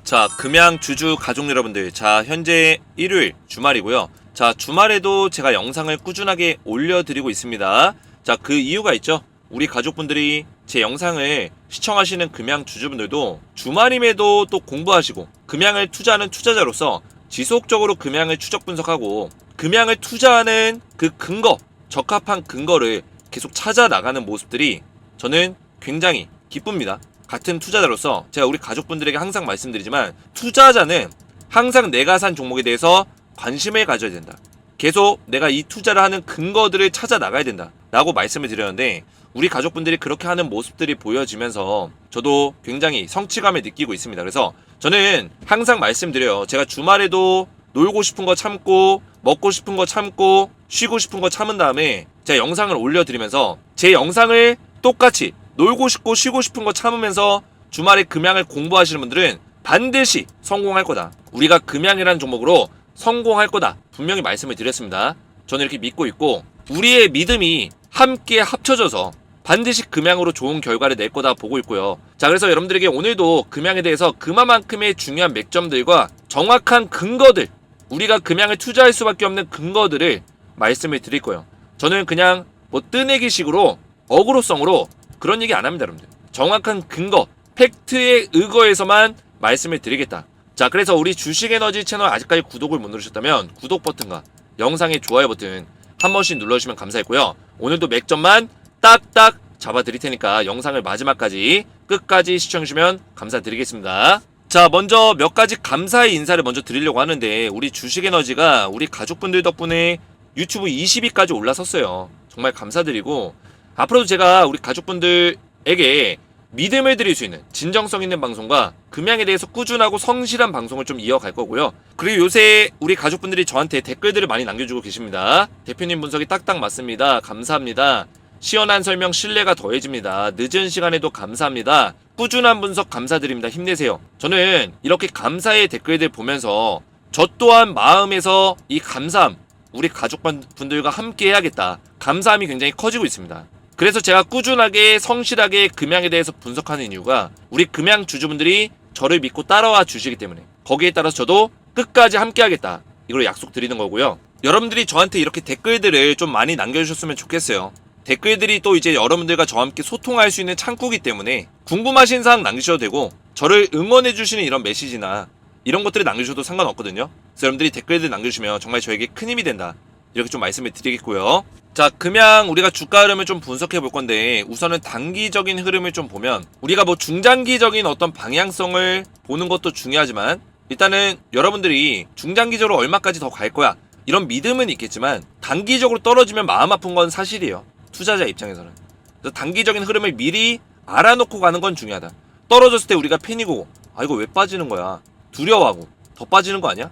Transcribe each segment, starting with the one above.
자, 금양 주주 가족 여러분들, 자 현재 일요일 주말이고요. 자, 주말에도 제가 영상을 꾸준하게 올려드리고 있습니다. 자, 그 이유가 있죠. 우리 가족분들이 제 영상을 시청하시는 금양 주주분들도 주말임에도 또 공부하시고 금양을 투자하는 투자자로서 지속적으로 금양을 추적 분석하고 금양을 투자하는 그 근거, 적합한 근거를 계속 찾아 나가는 모습들이 저는 굉장히 기쁩니다. 같은 투자자로서 제가 우리 가족분들에게 항상 말씀드리지만, 투자자는 항상 내가 산 종목에 대해서 관심을 가져야 된다. 계속 내가 이 투자를 하는 근거들을 찾아 나가야 된다 라고 말씀을 드렸는데, 우리 가족분들이 그렇게 하는 모습들이 보여지면서 저도 굉장히 성취감을 느끼고 있습니다. 그래서 저는 항상 말씀드려요. 제가 주말에도 놀고 싶은 거 참고, 먹고 싶은 거 참고, 쉬고 싶은 거 참은 다음에 제가 영상을 올려드리면서, 제 영상을 똑같이 놀고 싶고 쉬고 싶은 거 참으면서 주말에 금양을 공부하시는 분들은 반드시 성공할 거다. 우리가 금양이라는 종목으로 성공할 거다. 분명히 말씀을 드렸습니다. 저는 이렇게 믿고 있고, 우리의 믿음이 함께 합쳐져서 반드시 금양으로 좋은 결과를 낼 거다 보고 있고요. 자, 그래서 여러분들에게 오늘도 금양에 대해서 그만큼의 중요한 맥점들과 정확한 근거들, 우리가 금양을 투자할 수밖에 없는 근거들을 말씀을 드릴 거예요. 저는 그냥 뭐 뜨내기식으로 어그로성으로 그런 얘기 안 합니다, 여러분들. 정확한 근거, 팩트에 의거해서만 말씀을 드리겠다. 자, 그래서 우리 주식에너지 채널 아직까지 구독을 못 누르셨다면 구독 버튼과 영상의 좋아요 버튼 한 번씩 눌러주시면 감사했고요. 오늘도 맥점만 딱딱 잡아드릴 테니까 영상을 마지막까지 끝까지 시청해주시면 감사드리겠습니다. 자, 먼저 몇 가지 감사의 인사를 먼저 드리려고 하는데, 우리 주식에너지가 우리 가족분들 덕분에 유튜브 20위까지 올라섰어요. 정말 감사드리고, 앞으로도 제가 우리 가족분들에게 믿음을 드릴 수 있는 진정성 있는 방송과 금양에 대해서 꾸준하고 성실한 방송을 좀 이어갈 거고요. 그리고 요새 우리 가족분들이 저한테 댓글들을 많이 남겨주고 계십니다. 대표님 분석이 딱딱 맞습니다. 감사합니다. 시원한 설명 신뢰가 더해집니다. 늦은 시간에도 감사합니다. 꾸준한 분석 감사드립니다. 힘내세요. 저는 이렇게 감사의 댓글들 보면서 저 또한 마음에서 이 감사함, 우리 가족분들과 함께 해야겠다, 감사함이 굉장히 커지고 있습니다. 그래서 제가 꾸준하게 성실하게 금양에 대해서 분석하는 이유가, 우리 금양 주주분들이 저를 믿고 따라와 주시기 때문에 거기에 따라서 저도 끝까지 함께 하겠다, 이걸 약속드리는 거고요. 여러분들이 저한테 이렇게 댓글들을 좀 많이 남겨주셨으면 좋겠어요. 댓글들이 또 이제 여러분들과 저와 함께 소통할 수 있는 창구이기 때문에 궁금하신 사항 남기셔도 되고, 저를 응원해주시는 이런 메시지나 이런 것들을 남겨주셔도 상관없거든요. 그래서 여러분들이 댓글들 남겨주시면 정말 저에게 큰 힘이 된다, 이렇게 좀 말씀을 드리겠고요. 자, 금양 우리가 주가 흐름을 좀 분석해 볼 건데, 우선은 단기적인 흐름을 좀 보면, 우리가 뭐 중장기적인 어떤 방향성을 보는 것도 중요하지만, 일단은 여러분들이 중장기적으로 얼마까지 더 갈 거야, 이런 믿음은 있겠지만 단기적으로 떨어지면 마음 아픈 건 사실이에요. 투자자 입장에서는. 그래서 단기적인 흐름을 미리 알아놓고 가는 건 중요하다. 떨어졌을 때 우리가 패닉이고, 아 이거 왜 빠지는 거야, 두려워하고 더 빠지는 거 아니야?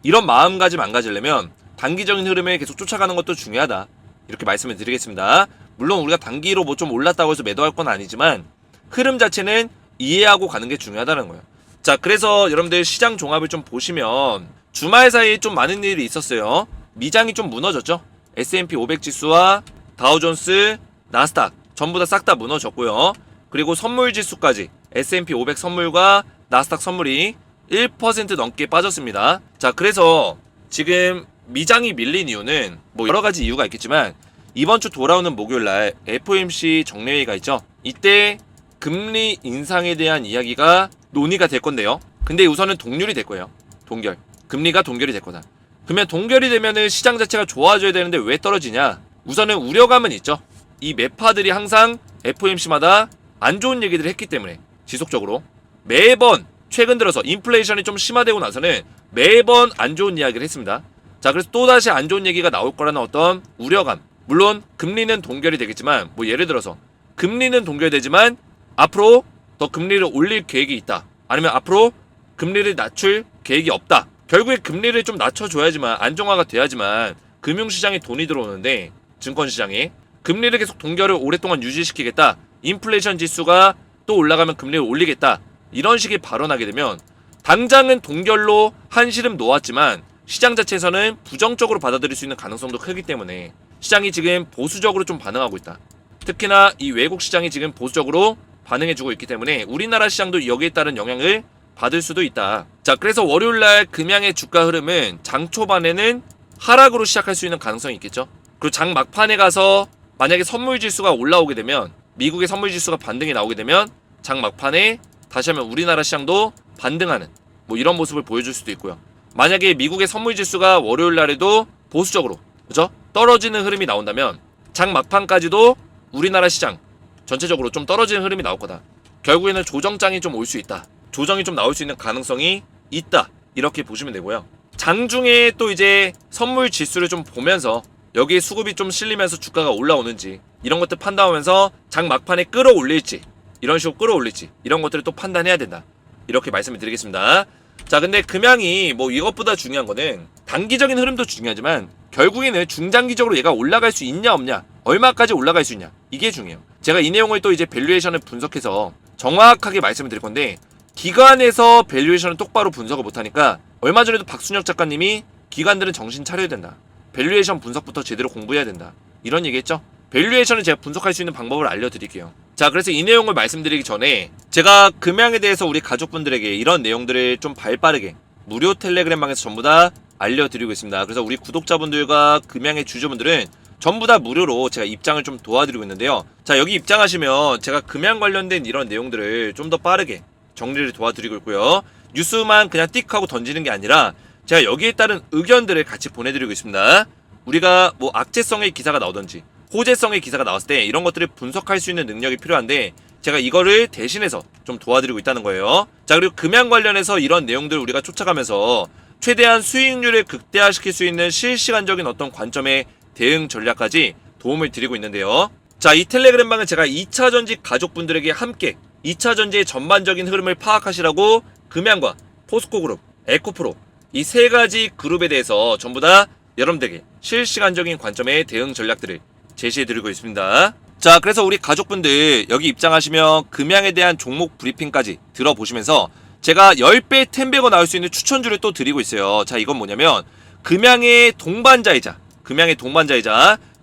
이런 마음가짐 안 가지려면 단기적인 흐름에 계속 쫓아가는 것도 중요하다, 이렇게 말씀을 드리겠습니다. 물론 우리가 단기로 뭐 좀 올랐다고 해서 매도할 건 아니지만 흐름 자체는 이해하고 가는 게 중요하다는 거예요. 자, 그래서 여러분들 시장 종합을 좀 보시면 주말 사이에 좀 많은 일이 있었어요. 미장이 좀 무너졌죠. S&P 500 지수와 다우존스, 나스닥 전부 다 싹 다 무너졌고요. 그리고 선물 지수까지 S&P 500 선물과 나스닥 선물이 1% 넘게 빠졌습니다. 자, 그래서 지금 미장이 밀린 이유는 뭐 여러 가지 이유가 있겠지만, 이번 주 돌아오는 목요일날 FOMC 정례회의가 있죠. 이때 금리 인상에 대한 이야기가 논의가 될 건데요. 근데 우선은 동률이 될 거예요. 동결. 금리가 동결이 될 거다. 그러면 동결이 되면은 시장 자체가 좋아져야 되는데 왜 떨어지냐? 우선은 우려감은 있죠. 이 매파들이 항상 FOMC마다 안 좋은 얘기들을 했기 때문에 지속적으로 매번 최근 들어서 인플레이션이 좀 심화되고 나서는 매번 안 좋은 이야기를 했습니다. 자, 그래서 또다시 안 좋은 얘기가 나올 거라는 어떤 우려감. 물론 금리는 동결이 되겠지만, 뭐 예를 들어서 금리는 동결되지만 앞으로 더 금리를 올릴 계획이 있다, 아니면 앞으로 금리를 낮출 계획이 없다. 결국에 금리를 좀 낮춰줘야지만 안정화가 돼야지만 금융시장에 돈이 들어오는데, 증권시장에 금리를 계속 동결을 오랫동안 유지시키겠다, 인플레이션 지수가 또 올라가면 금리를 올리겠다, 이런 식의 발언하게 되면 당장은 동결로 한시름 놓았지만 시장 자체에서는 부정적으로 받아들일 수 있는 가능성도 크기 때문에 시장이 지금 보수적으로 좀 반응하고 있다. 특히나 이 외국 시장이 지금 보수적으로 반응해주고 있기 때문에 우리나라 시장도 여기에 따른 영향을 받을 수도 있다. 자, 그래서 월요일날 금양의 주가 흐름은 장 초반에는 하락으로 시작할 수 있는 가능성이 있겠죠. 그리고 장 막판에 가서 만약에 선물 지수가 올라오게 되면, 미국의 선물 지수가 반등이 나오게 되면 장 막판에 다시 한번 우리나라 시장도 반등하는 뭐 이런 모습을 보여줄 수도 있고요. 만약에 미국의 선물 지수가 월요일 날에도 보수적으로, 그죠? 떨어지는 흐름이 나온다면 장 막판까지도 우리나라 시장 전체적으로 좀 떨어지는 흐름이 나올 거다. 결국에는 조정장이 좀 올 수 있다. 조정이 좀 나올 수 있는 가능성이 있다. 이렇게 보시면 되고요. 장중에 또 이제 선물 지수를 좀 보면서 여기에 수급이 좀 실리면서 주가가 올라오는지 이런 것들 판단하면서 장 막판에 끌어올릴지, 이런 식으로 끌어올릴지 이런 것들을 또 판단해야 된다. 이렇게 말씀을 드리겠습니다. 자, 근데 금양이 뭐 이것보다 중요한 거는 단기적인 흐름도 중요하지만 결국에는 중장기적으로 얘가 올라갈 수 있냐 없냐, 얼마까지 올라갈 수 있냐, 이게 중요해요. 제가 이 내용을 또 이제 밸류에이션을 분석해서 정확하게 말씀을 드릴 건데, 기관에서 밸류에이션을 똑바로 분석을 못하니까 얼마 전에도 박순혁 작가님이 기관들은 정신 차려야 된다, 밸류에이션 분석부터 제대로 공부해야 된다, 이런 얘기 했죠. 밸류에이션을 제가 분석할 수 있는 방법을 알려드릴게요. 자, 그래서 이 내용을 말씀드리기 전에 제가 금양에 대해서 우리 가족분들에게 이런 내용들을 좀 발빠르게 무료 텔레그램방에서 전부 다 알려드리고 있습니다. 그래서 우리 구독자분들과 금양의 주주분들은 전부 다 무료로 제가 입장을 좀 도와드리고 있는데요. 자, 여기 입장하시면 제가 금양 관련된 이런 내용들을 좀 더 빠르게 정리를 도와드리고 있고요. 뉴스만 그냥 띡 하고 던지는 게 아니라 제가 여기에 따른 의견들을 같이 보내드리고 있습니다. 우리가 뭐 악재성의 기사가 나오든지 호재성의 기사가 나왔을 때 이런 것들을 분석할 수 있는 능력이 필요한데 제가 이거를 대신해서 좀 도와드리고 있다는 거예요. 자, 그리고 금양 관련해서 이런 내용들을 우리가 쫓아가면서 최대한 수익률을 극대화시킬 수 있는 실시간적인 어떤 관점의 대응 전략까지 도움을 드리고 있는데요. 자, 이 텔레그램방은 제가 2차전지 가족분들에게 함께 2차전지의 전반적인 흐름을 파악하시라고 금양과 포스코그룹, 에코프로 이 세 가지 그룹에 대해서 전부 다 여러분들에게 실시간적인 관점의 대응 전략들을 제시해드리고 있습니다. 자, 그래서 우리 가족분들 여기 입장하시면 금양에 대한 종목 브리핑까지 들어보시면서 제가 10배, 10배가 나올 수 있는 추천주를 또 드리고 있어요. 자, 이건 뭐냐면 금양의 동반자이자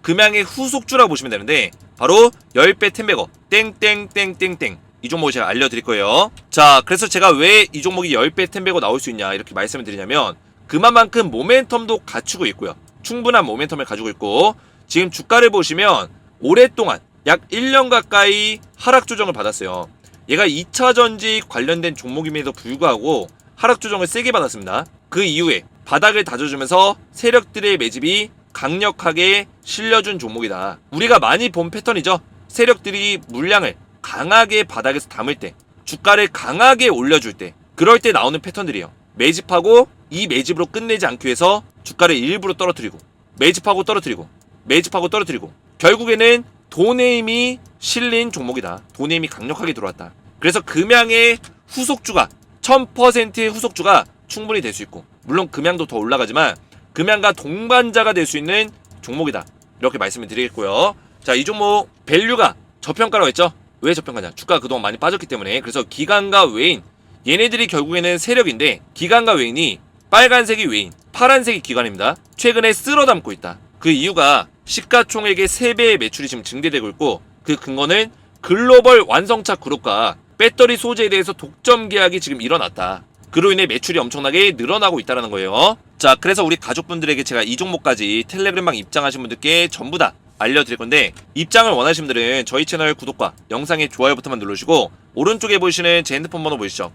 금양의 후속주라고 보시면 되는데 바로 10배, 10배거 땡땡땡땡땡 이 종목을 제가 알려드릴 거예요. 자, 그래서 제가 왜 이 종목이 10배, 10배가 나올 수 있냐 이렇게 말씀을 드리냐면 그만큼 모멘텀도 갖추고 있고요. 충분한 모멘텀을 가지고 있고 지금 주가를 보시면 오랫동안 약 1년 가까이 하락 조정을 받았어요. 얘가 2차전지 관련된 종목임에도 불구하고 하락 조정을 세게 받았습니다. 그 이후에 바닥을 다져주면서 세력들의 매집이 강력하게 실려준 종목이다. 우리가 많이 본 패턴이죠. 세력들이 물량을 강하게 바닥에서 담을 때, 주가를 강하게 올려줄 때, 그럴 때 나오는 패턴들이에요. 매집하고 이 매집으로 끝내지 않기 위해서 주가를 일부러 떨어뜨리고 매집하고 떨어뜨리고 매집하고 떨어뜨리고 결국에는 돈의 힘이 실린 종목이다. 돈의 힘이 강력하게 들어왔다. 그래서 금양의 후속주가 1000%의 후속주가 충분히 될 수 있고 물론 금양도 더 올라가지만 금양과 동반자가 될 수 있는 종목이다. 이렇게 말씀을 드리겠고요. 자, 이 종목 밸류가 저평가라고 했죠. 왜 저평가냐? 주가가 그동안 많이 빠졌기 때문에. 그래서 기관과 외인 얘네들이 결국에는 세력인데 기관과 외인이 빨간색이 외인, 파란색이 기관입니다. 최근에 쓸어담고 있다. 그 이유가 시가총액의 3배의 매출이 지금 증대되고 있고 그 근거는 글로벌 완성차 그룹과 배터리 소재에 대해서 독점 계약이 지금 일어났다. 그로 인해 매출이 엄청나게 늘어나고 있다는 거예요. 자, 그래서 우리 가족분들에게 제가 이 종목까지 텔레그램방 입장하신 분들께 전부 다 알려드릴 건데 입장을 원하시는 분들은 저희 채널 구독과 영상의 좋아요 버튼만 누르시고 오른쪽에 보이시는 제 핸드폰 번호 보이시죠?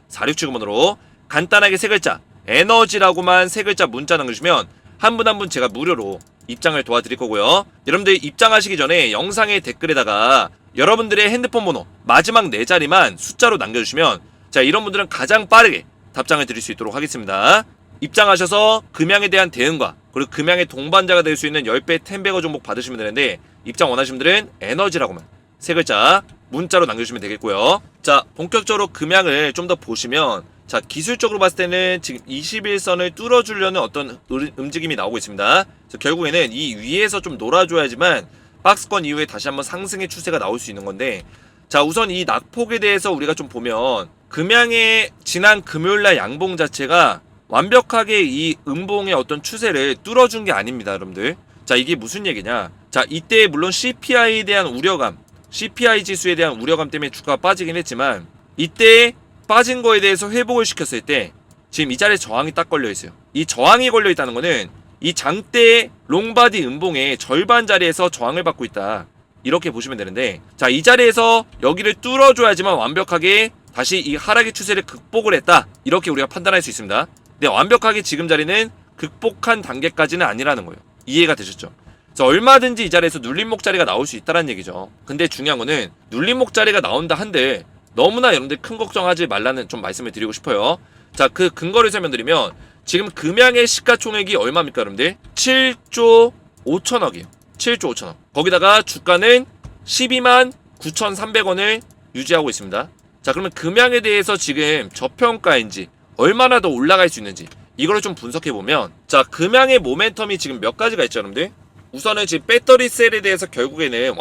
010-7281-4679번으로 간단하게 세 글자 에너지라고만 세 글자 문자 남겨주시면 한 분 한 분 제가 무료로 입장을 도와드릴 거고요. 여러분들 입장하시기 전에 영상의 댓글에다가 여러분들의 핸드폰 번호 마지막 4자리만 숫자로 남겨주시면 자, 이런 분들은 가장 빠르게 답장을 드릴 수 있도록 하겠습니다. 입장하셔서 금양에 대한 대응과 그리고 금양의 동반자가 될 수 있는 10배, 10배거 종목 받으시면 되는데 입장 원하시는 분들은 에너지라고만 세 글자 문자로 남겨주시면 되겠고요. 자, 본격적으로 금양을 좀 더 보시면 자, 기술적으로 봤을 때는 지금 21선을 뚫어주려는 어떤 움직임이 나오고 있습니다. 그래서 결국에는 이 위에서 좀 놀아줘야지만 박스권 이후에 다시 한번 상승의 추세가 나올 수 있는 건데 자, 우선 이 낙폭에 대해서 우리가 좀 보면 금양의 지난 금요일날 양봉 자체가 완벽하게 이 음봉의 어떤 추세를 뚫어준 게 아닙니다, 여러분들. 자, 이게 무슨 얘기냐? 자, 이때 물론 CPI에 대한 우려감, CPI 지수에 대한 우려감 때문에 주가가 빠지긴 했지만 이때 빠진 거에 대해서 회복을 시켰을 때 지금 이 자리에 저항이 딱 걸려 있어요. 이 저항이 걸려 있다는 거는 이 장대 롱바디 음봉의 절반 자리에서 저항을 받고 있다. 이렇게 보시면 되는데, 자, 이 자리에서 여기를 뚫어줘야지만 완벽하게 다시 이 하락의 추세를 극복을 했다. 이렇게 우리가 판단할 수 있습니다. 근데 완벽하게 지금 자리는 극복한 단계까지는 아니라는 거예요. 이해가 되셨죠? 그래서 얼마든지 이 자리에서 눌림목 자리가 나올 수 있다는 얘기죠. 근데 중요한 거는 눌림목 자리가 나온다 한들 너무나 여러분들 큰 걱정하지 말라는 좀 말씀을 드리고 싶어요. 자, 그 근거를 설명드리면 지금 금양의 시가총액이 얼마입니까, 여러분들? 7조 5천억이에요. 7조 5천억. 거기다가 주가는 12만 9,300원을 유지하고 있습니다. 자, 그러면 금양에 대해서 지금 저평가인지 얼마나 더 올라갈 수 있는지 이거를 좀 분석해보면, 자, 금양의 모멘텀이 지금 몇 가지가 있죠, 여러분들? 우선은 지금 배터리 셀에 대해서 결국에는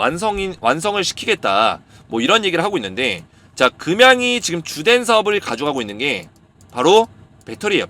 완성을 시키겠다, 뭐 이런 얘기를 하고 있는데, 자, 금양이 지금 주된 사업을 가져가고 있는 게 바로 배터리예요.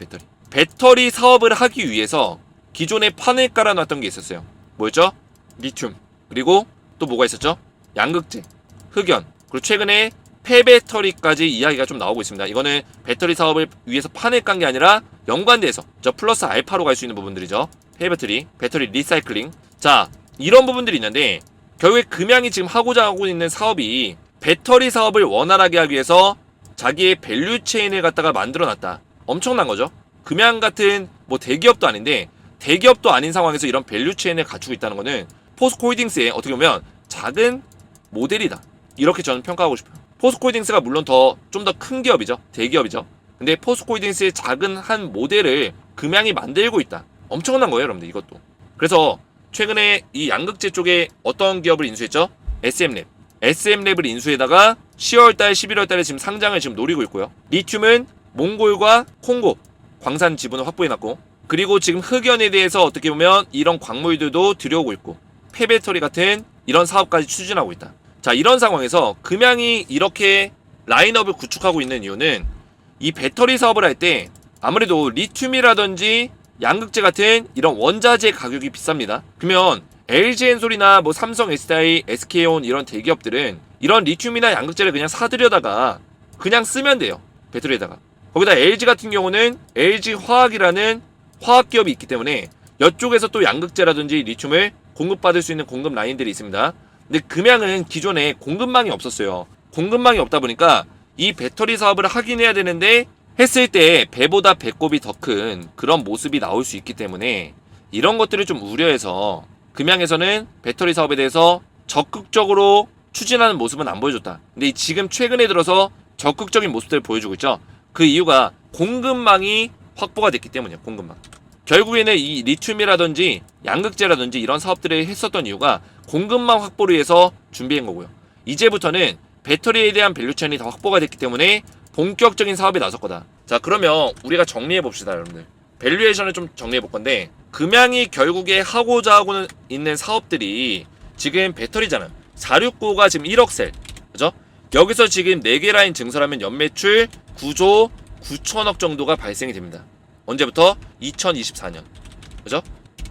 배터리 사업을 하기 위해서 기존에 판을 깔아놨던 게 있었어요. 뭐였죠? 리튬. 그리고 또 뭐가 있었죠? 양극재, 흑연, 그리고 최근에 폐배터리까지 이야기가 좀 나오고 있습니다. 이거는 배터리 사업을 위해서 판을 깐 게 아니라 연관돼서 저 플러스 알파로 갈 수 있는 부분들이죠. 폐배터리, 배터리 리사이클링. 자, 이런 부분들이 있는데 결국에 금양이 지금 하고자 하고 있는 사업이 배터리 사업을 원활하게 하기 위해서 자기의 밸류 체인을 갖다가 만들어놨다. 엄청난 거죠. 금양 같은 뭐 대기업도 아닌데, 대기업도 아닌 상황에서 이런 밸류 체인을 갖추고 있다는 거는 포스코홀딩스의 어떻게 보면 작은 모델이다. 이렇게 저는 평가하고 싶어요. 포스코홀딩스가 물론 좀 더 큰 기업이죠. 대기업이죠. 근데 포스코홀딩스의 작은 한 모델을 금양이 만들고 있다. 엄청난 거예요, 여러분들, 이것도. 그래서 최근에 이 양극재 쪽에 어떤 기업을 인수했죠? SM랩. SM랩을 인수에다가 10월달, 11월달에 지금 상장을 지금 노리고 있고요. 리튬은 몽골과 콩고 광산 지분을 확보해놨고, 그리고 지금 흑연에 대해서 어떻게 보면 이런 광물들도 들여오고 있고, 폐배터리 같은 이런 사업까지 추진하고 있다. 자, 이런 상황에서 금양이 이렇게 라인업을 구축하고 있는 이유는 이 배터리 사업을 할 때 아무래도 리튬이라든지 양극재 같은 이런 원자재 가격이 비쌉니다. 그러면 LG엔솔이나 뭐 삼성, SDI, SK온 이런 대기업들은 이런 리튬이나 양극재를 그냥 사들여다가 그냥 쓰면 돼요. 배터리에다가. 거기다 LG 같은 경우는 LG화학이라는 화학기업이 있기 때문에 이쪽에서 또 양극재라든지 리튬을 공급받을 수 있는 공급 라인들이 있습니다. 근데 금양은 기존에 공급망이 없었어요. 공급망이 없다 보니까 이 배터리 사업을 하긴 해야 되는데 했을 때 배보다 배꼽이 더 큰 그런 모습이 나올 수 있기 때문에 이런 것들을 좀 우려해서 금양에서는 배터리 사업에 대해서 적극적으로 추진하는 모습은 안 보여줬다. 근데 지금 최근에 들어서 적극적인 모습들을 보여주고 있죠. 그 이유가 공급망이 확보가 됐기 때문이에요. 공급망. 결국에는 이 리튬이라든지 양극재라든지 이런 사업들을 했었던 이유가 공급망 확보를 위해서 준비한 거고요. 이제부터는 배터리에 대한 밸류체인이 다 확보가 됐기 때문에 본격적인 사업에 나설 거다. 자, 그러면 우리가 정리해 봅시다, 여러분들. 밸류에이션을 좀 정리해 볼 건데, 금양이 결국에 하고자 하고 있는 사업들이 지금 배터리잖아요. 469가 지금 1억 셀, 그죠? 여기서 지금 4개 라인 증설하면 연매출 9조 9천억 정도가 발생이 됩니다. 언제부터? 2024년. 그죠?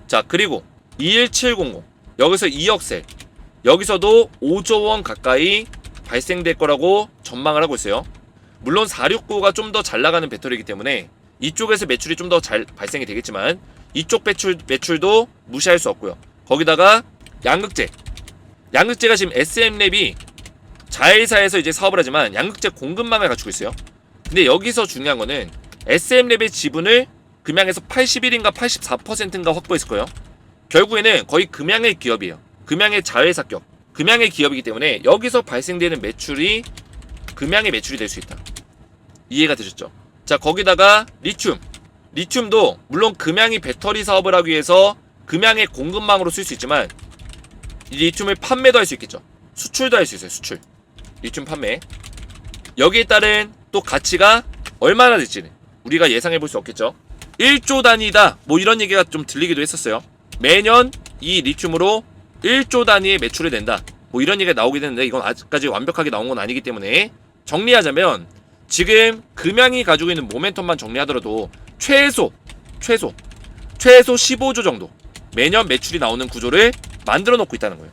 자, 그리고 21700 여기서 2억 셀, 여기서도 5조 원 가까이 발생될 거라고 전망을 하고 있어요. 물론 469가 좀 더 잘 나가는 배터리이기 때문에 이쪽에서 매출이 좀 더 잘 발생이 되겠지만 이쪽 매출도 무시할 수 없고요. 거기다가 양극재가 지금 SM랩이 자회사에서 이제 사업을 하지만 양극재 공급망을 갖추고 있어요. 근데 여기서 중요한 거는 SM랩의 지분을 금양에서 81인가 84%인가 확보했을 거예요. 결국에는 거의 금양의 기업이에요. 금양의 자회사격, 금양의 기업이기 때문에 여기서 발생되는 매출이 금양의 매출이 될 수 있다. 이해가 되셨죠? 자, 거기다가 리튬도 물론 금양이 배터리 사업을 하기 위해서 금양의 공급망으로 쓸 수 있지만 이 리튬을 판매도 할 수 있겠죠. 수출도 할 수 있어요. 수출. 리튬 판매. 여기에 따른 또 가치가 얼마나 될지는 우리가 예상해 볼 수 없겠죠. 1조 단위다 뭐 이런 얘기가 좀 들리기도 했었어요. 매년 이 리튬으로 1조 단위의 매출을 낸다 뭐 이런 얘기가 나오게 되는데, 이건 아직까지 완벽하게 나온 건 아니기 때문에 정리하자면 지금 금양이 가지고 있는 모멘텀만 정리하더라도 최소 15조 정도 매년 매출이 나오는 구조를 만들어 놓고 있다는 거예요.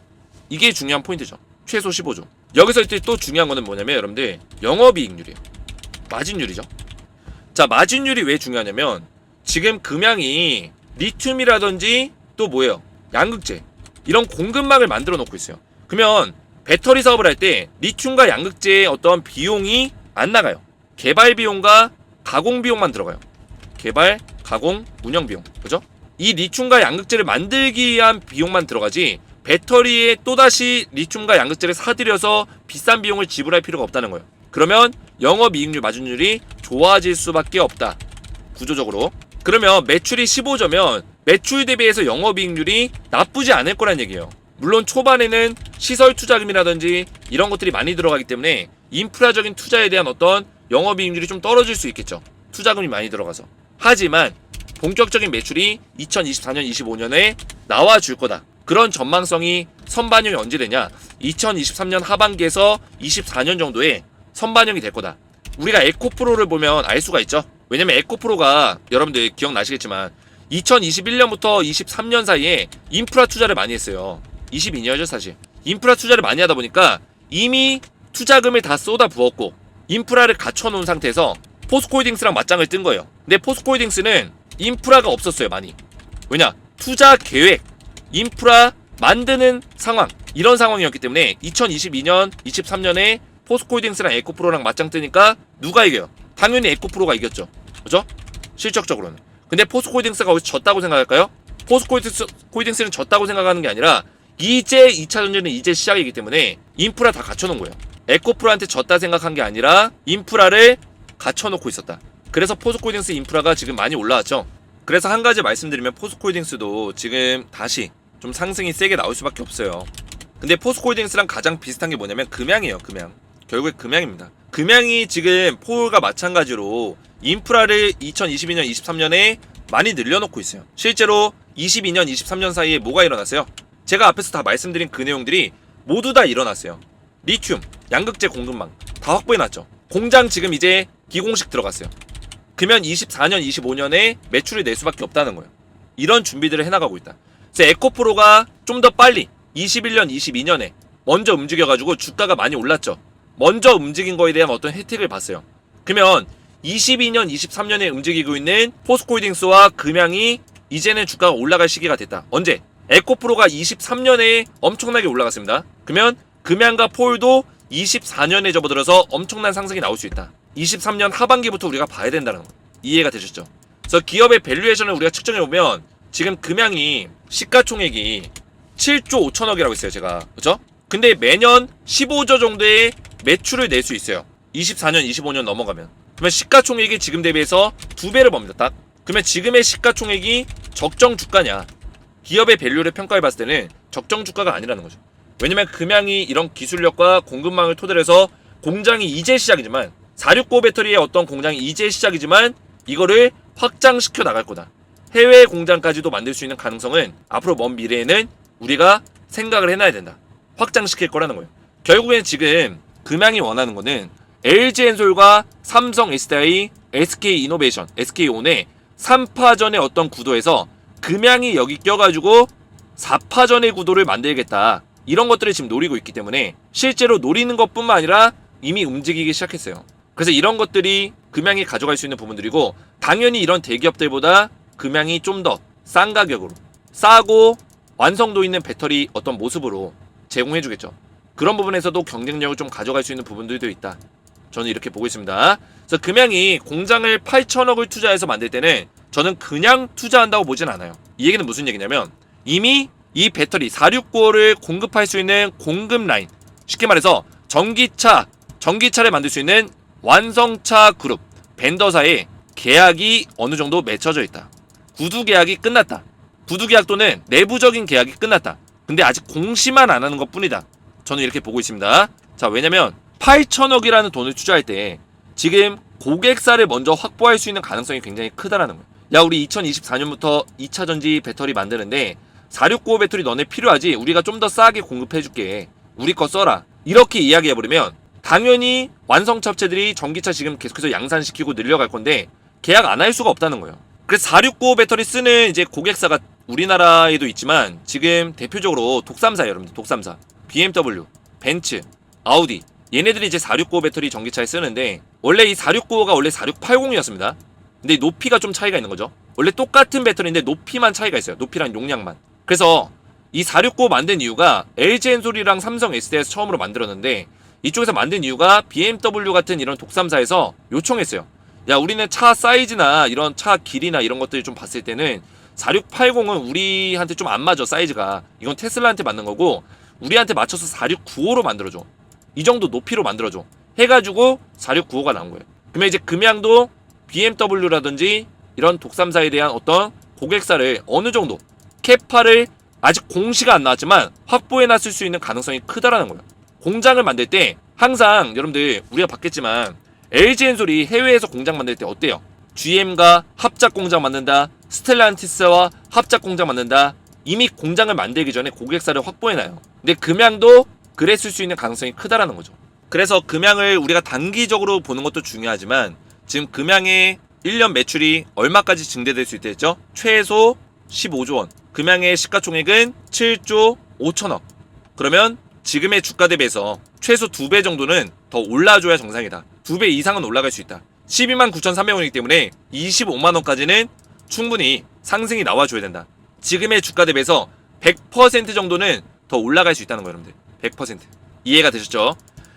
이게 중요한 포인트죠. 최소 15조. 여기서 또 중요한 거는 뭐냐면 여러분들 영업이익률이에요. 마진율이죠. 자, 마진율이 왜 중요하냐면 지금 금양이 리튬이라든지 또 뭐예요? 양극재 이런 공급망을 만들어 놓고 있어요. 그러면 배터리 사업을 할 때 리튬과 양극재의 어떤 비용이 안 나가요. 개발 비용과 가공 비용만 들어가요. 개발, 가공, 운영 비용. 그죠? 이 리튬과 양극재를 만들기 위한 비용만 들어가지 배터리에 또다시 리튬과 양극재를 사들여서 비싼 비용을 지불할 필요가 없다는 거예요. 그러면 영업이익률, 마진율이 좋아질 수밖에 없다. 구조적으로. 그러면 매출이 15조면 매출 대비해서 영업이익률이 나쁘지 않을 거란 얘기예요. 물론 초반에는 시설 투자금이라든지 이런 것들이 많이 들어가기 때문에 인프라적인 투자에 대한 어떤 영업이익률이 좀 떨어질 수 있겠죠. 투자금이 많이 들어가서. 하지만 본격적인 매출이 2024년, 25년에 나와줄 거다. 그런 전망성이 선반영이 언제 되냐? 2023년 하반기에서 24년 정도에 선반영이 될 거다. 우리가 에코프로를 보면 알 수가 있죠. 왜냐면 에코프로가 여러분들 기억나시겠지만 2021년부터 23년 사이에 인프라 투자를 많이 했어요. 22년이죠 사실. 인프라 투자를 많이 하다 보니까 이미 투자금을 다 쏟아 부었고 인프라를 갖춰놓은 상태에서 포스코홀딩스랑 맞짱을 뜬 거예요. 근데 포스코홀딩스는 인프라가 없었어요 많이. 왜냐? 투자 계획, 인프라 만드는 상황, 이런 상황이었기 때문에 2022년, 23년에 포스코홀딩스랑 에코프로랑 맞짱 뜨니까 누가 이겨요? 당연히 에코프로가 이겼죠. 그죠? 실적적으로는. 근데 포스코홀딩스가 어디서 졌다고 생각할까요? 포스코홀딩스는 졌다고 생각하는 게 아니라 이제 2차 전지는 이제 시작이기 때문에 인프라 다 갖춰놓은 거예요. 에코프로한테 졌다 생각한 게 아니라 인프라를 갖춰놓고 있었다. 그래서 포스코홀딩스 인프라가 지금 많이 올라왔죠. 그래서 한 가지 말씀드리면 포스코홀딩스도 지금 다시 좀 상승이 세게 나올 수밖에 없어요. 근데 포스코홀딩스랑 가장 비슷한 게 뭐냐면 금양이에요. 금양. 결국에 금양입니다. 금양이 지금 포울과 마찬가지로 인프라를 2022년, 23년에 많이 늘려놓고 있어요. 실제로 22년, 23년 사이에 뭐가 일어났어요? 제가 앞에서 다 말씀드린 그 내용들이 모두 다 일어났어요. 리튬, 양극재 공급망 다 확보해놨죠. 공장 지금 이제 기공식 들어갔어요. 그러면 24년, 25년에 매출을 낼 수밖에 없다는 거예요. 이런 준비들을 해나가고 있다. 그래서 에코프로가 좀 더 빨리 21년, 22년에 먼저 움직여가지고 주가가 많이 올랐죠. 먼저 움직인 거에 대한 어떤 혜택을 봤어요. 그러면 22년, 23년에 움직이고 있는 포스코홀딩스와 금양이 이제는 주가가 올라갈 시기가 됐다. 언제? 에코프로가 23년에 엄청나게 올라갔습니다. 그러면 금양과 포울도 24년에 접어들어서 엄청난 상승이 나올 수 있다. 23년 하반기부터 우리가 봐야 된다는 거. 이해가 되셨죠? 그래서 기업의 밸류에이션을 우리가 측정해보면 지금 금양이 시가총액이 7조 5천억이라고 했어요 제가. 그죠? 근데 매년 15조 정도의 매출을 낼 수 있어요. 24년, 25년 넘어가면. 그러면 시가총액이 지금 대비해서 2배를 법니다. 딱. 그러면 지금의 시가총액이 적정 주가냐? 기업의 밸류를 평가해봤을 때는 적정 주가가 아니라는 거죠. 왜냐면 금양이 이런 기술력과 공급망을 토대로 해서 공장이 이제 시작이지만 469 배터리의 어떤 공장이 이제 시작이지만 이거를 확장시켜 나갈 거다. 해외 공장까지도 만들 수 있는 가능성은 앞으로 먼 미래에는 우리가 생각을 해놔야 된다. 확장시킬 거라는 거예요. 결국엔 지금 금양이 원하는 거는 LG엔솔과 삼성 SDI, SK이노베이션, SK온의 3파전의 어떤 구도에서 금양이 여기 껴가지고 4파전의 구도를 만들겠다. 이런 것들을 지금 노리고 있기 때문에 실제로 노리는 것뿐만 아니라 이미 움직이기 시작했어요. 그래서 이런 것들이 금양이 가져갈 수 있는 부분들이고 당연히 이런 대기업들보다 금양이 좀 더 싼 가격으로 싸고 완성도 있는 배터리 어떤 모습으로 제공해주겠죠. 그런 부분에서도 경쟁력을 좀 가져갈 수 있는 부분들도 있다. 저는 이렇게 보고 있습니다. 그래서 금양이 공장을 8천억을 투자해서 만들 때는 저는 그냥 투자한다고 보진 않아요. 이 얘기는 무슨 얘기냐면 이미 이 배터리 469호를 공급할 수 있는 공급 라인, 쉽게 말해서 전기차를 만들 수 있는 완성차 그룹 벤더사의 계약이 어느 정도 맺혀져 있다. 구두 계약이 끝났다. 구두 계약 또는 내부적인 계약이 끝났다. 근데 아직 공시만 안 하는 것 뿐이다. 저는 이렇게 보고 있습니다. 자, 왜냐면 8천억이라는 돈을 투자할 때 지금 고객사를 먼저 확보할 수 있는 가능성이 굉장히 크다라는 거예요. 야, 우리 2024년부터 2차 전지 배터리 만드는데 4695 배터리 너네 필요하지? 우리가 좀 더 싸게 공급해줄게. 우리 거 써라. 이렇게 이야기해버리면 당연히 완성차 업체들이 전기차 지금 계속해서 양산시키고 늘려갈 건데 계약 안 할 수가 없다는 거예요. 그래서 4695 배터리 쓰는 이제 고객사가 우리나라에도 있지만 지금 대표적으로 독삼사예요, 여러분들. 독삼사. BMW, 벤츠, 아우디 얘네들이 이제 469 배터리 전기차에 쓰는데 원래 이 469가 원래 4680이었습니다. 근데 높이가 좀 차이가 있는 거죠. 원래 똑같은 배터리인데 높이만 차이가 있어요. 높이랑 용량만. 그래서 이 469 만든 이유가 LG 엔솔이랑 삼성 SD에서 처음으로 만들었는데 이쪽에서 만든 이유가 BMW 같은 이런 독삼사에서 요청했어요. 야, 우리는 차 사이즈나 이런 차 길이나 이런 것들을 좀 봤을 때는 4680은 우리한테 좀 안 맞아, 사이즈가. 이건 테슬라한테 맞는 거고 우리한테 맞춰서 4695로 만들어줘. 이 정도 높이로 만들어줘 해가지고 4695가 나온 거예요. 그러면 이제 금양도 BMW라든지 이런 독삼사에 대한 어떤 고객사를 어느 정도 캐파를 아직 공시가 안 나왔지만 확보해놨을 수 있는 가능성이 크다라는 거예요. 공장을 만들 때 항상 여러분들 우리가 봤겠지만 LG 엔솔이 해외에서 공장 만들 때 어때요? GM과 합작 공장 만든다, 스텔란티스와 합작 공장 만든다. 이미 공장을 만들기 전에 고객사를 확보해놔요. 근데 금양도 그랬을 수 있는 가능성이 크다라는 거죠. 그래서 금양을 우리가 단기적으로 보는 것도 중요하지만 지금 금양의 1년 매출이 얼마까지 증대될 수 있댔죠? 최소 15조 원. 금양의 시가총액은 7조 5천억. 그러면 지금의 주가 대비해서 최소 2배 정도는 더 올라줘야 정상이다. 2배 이상은 올라갈 수 있다. 12만 9,300원이기 때문에 25만 원까지는 충분히 상승이 나와줘야 된다. 지금의 주가 대비해서 100% 정도는 더 올라갈 수 있다는 거예요, 여러분들. 100%. 이해가 되셨죠?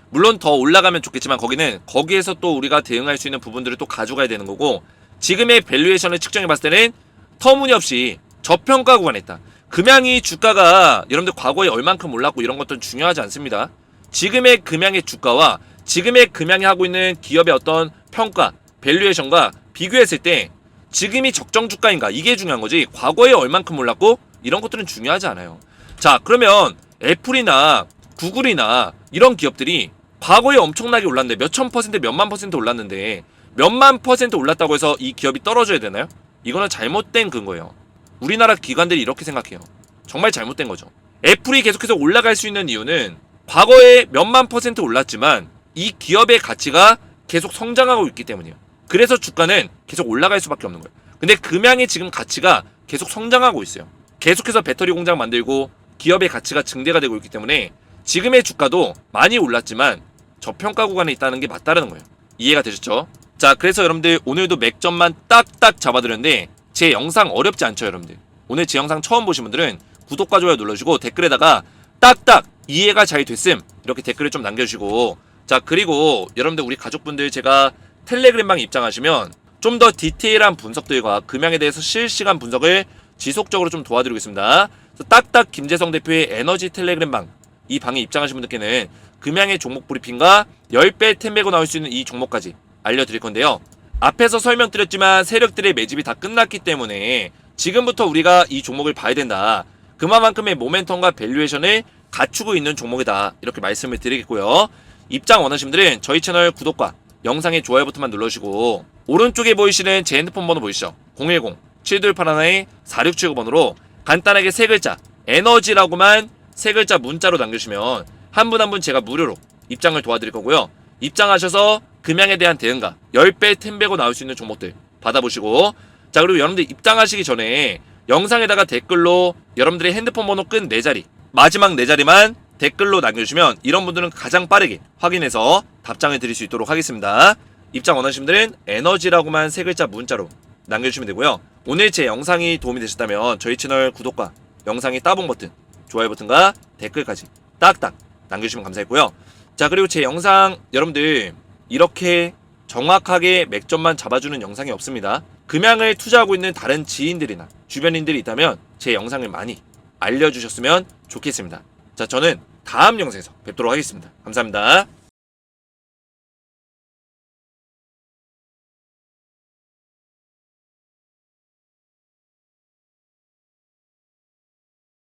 물론 더 올라가면 좋겠지만 거기에서 또 우리가 대응할 수 있는 부분들을 또 가져가야 되는 거고 지금의 밸류에이션을 측정해 봤을 때는 터무니없이 저평가 구간에 있다. 금양이 주가가 여러분들 과거에 얼만큼 올랐고 이런 것들은 중요하지 않습니다. 지금의 금양의 주가와 지금의 금양이 하고 있는 기업의 어떤 평가, 밸류에이션과 비교했을 때 지금이 적정 주가인가 이게 중요한 거지 과거에 얼만큼 올랐고 이런 것들은 중요하지 않아요. 자, 그러면 애플이나 구글이나 이런 기업들이 과거에 엄청나게 올랐는데 몇천 퍼센트 몇만 퍼센트 올랐는데 몇만 퍼센트 올랐다고 해서 이 기업이 떨어져야 되나요? 이거는 잘못된 근거예요. 우리나라 기관들이 이렇게 생각해요. 정말 잘못된 거죠. 애플이 계속해서 올라갈 수 있는 이유는 과거에 몇만 퍼센트 올랐지만 이 기업의 가치가 계속 성장하고 있기 때문이에요. 그래서 주가는 계속 올라갈 수밖에 없는 거예요. 근데 금양의 지금 가치가 계속 성장하고 있어요. 계속해서 배터리 공장 만들고 기업의 가치가 증대가 되고 있기 때문에 지금의 주가도 많이 올랐지만 저평가 구간에 있다는 게 맞다는 거예요. 이해가 되셨죠? 자, 그래서 여러분들 오늘도 맥점만 딱딱 잡아드렸는데 제 영상 어렵지 않죠, 여러분들? 오늘 제 영상 처음 보신 분들은 구독과 좋아요 눌러주시고 댓글에다가 딱딱 이해가 잘 됐음 이렇게 댓글을 좀 남겨주시고 자, 그리고 여러분들 우리 가족분들 제가 텔레그램방 입장하시면 좀 더 디테일한 분석들과 금양에 대해서 실시간 분석을 지속적으로 좀 도와드리겠습니다. 딱딱 김재성 대표의 에너지 텔레그램방 이 방에 입장하신 분들께는 금양의 종목 브리핑과 10배 템배고 나올 수 있는 이 종목까지 알려드릴 건데요. 앞에서 설명드렸지만 세력들의 매집이 다 끝났기 때문에 지금부터 우리가 이 종목을 봐야 된다. 그만큼의 모멘텀과 밸류에이션을 갖추고 있는 종목이다. 이렇게 말씀을 드리겠고요. 입장 원하시는 분들은 저희 채널 구독과 영상의 좋아요 버튼만 눌러주시고 오른쪽에 보이시는 제 핸드폰 번호 보이시죠? 010-7281-4679번으로 간단하게 세 글자 에너지라고만 세 글자 문자로 남겨주시면 한 분 한 분 제가 무료로 입장을 도와드릴 거고요. 입장하셔서 금양에 대한 대응과 10배 템배고 나올 수 있는 종목들 받아보시고 자, 그리고 여러분들 입장하시기 전에 영상에다가 댓글로 여러분들의 핸드폰 번호 끝 4자리 마지막 4자리만 댓글로 남겨주시면 이런 분들은 가장 빠르게 확인해서 답장을 드릴 수 있도록 하겠습니다. 입장 원하시는 분들은 에너지라고만 세 글자 문자로 남겨주시면 되고요. 오늘 제 영상이 도움이 되셨다면 저희 채널 구독과 영상의 따봉 버튼, 좋아요 버튼과 댓글까지 딱딱 남겨주시면 감사했고요. 자, 그리고 제 영상 여러분들 이렇게 정확하게 맥점만 잡아주는 영상이 없습니다. 금양을 투자하고 있는 다른 지인들이나 주변인들이 있다면 제 영상을 많이 알려주셨으면 좋겠습니다. 자, 저는 다음 영상에서 뵙도록 하겠습니다. 감사합니다.